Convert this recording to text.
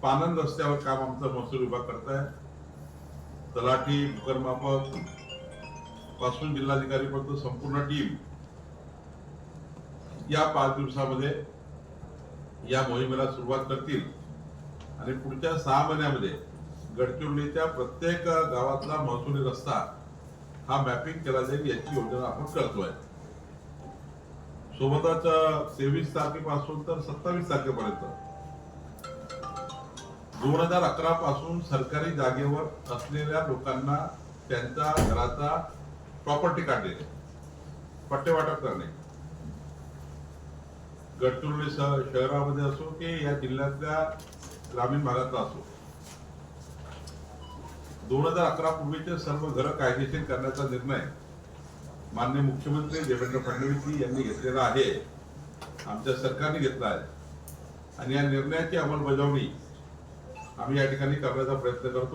पानन रस्त्यावर काम आमचा महसूल विभाग करताय. तलाठी, भूकरमापक पासून जिल्हाधिकारी पर्यंत संपूर्ण टीम या 5 दिवसामध्ये या मोहिमेला सुरुवात करतील आणि पुढच्या 6 महिन्यामध्ये गडचिरोलीच्या प्रत्येक गावातला महसुली रस्ता हा मॅपिंग केला जाईल याची योजना आपण करतोय. सोबतच 23 तारखेपासून तर 27 तारखेपर्यंत 2011 पासून सरकारी जागेवर असलेल्या लोकांना त्यांच्या घराचा प्रॉपर्टी कार्ड देणे, पट्टे वाटप करणे, गडचिरोली शहरामध्ये असो की या जिल्ह्यातल्या ग्रामीण भागातला असो, 2011 पूर्वीचे सर्व घरं कायदेशीर करण्याचा निर्णय माननीय मुख्यमंत्री देवेंद्र फडणवीस यांनी घेतलेला आहे, आमच्या सरकारने घेतला आहे आणि या निर्णयाची अंमलबजावणी आम्ही या ठिकाणी करण्याचा प्रयत्न करतो.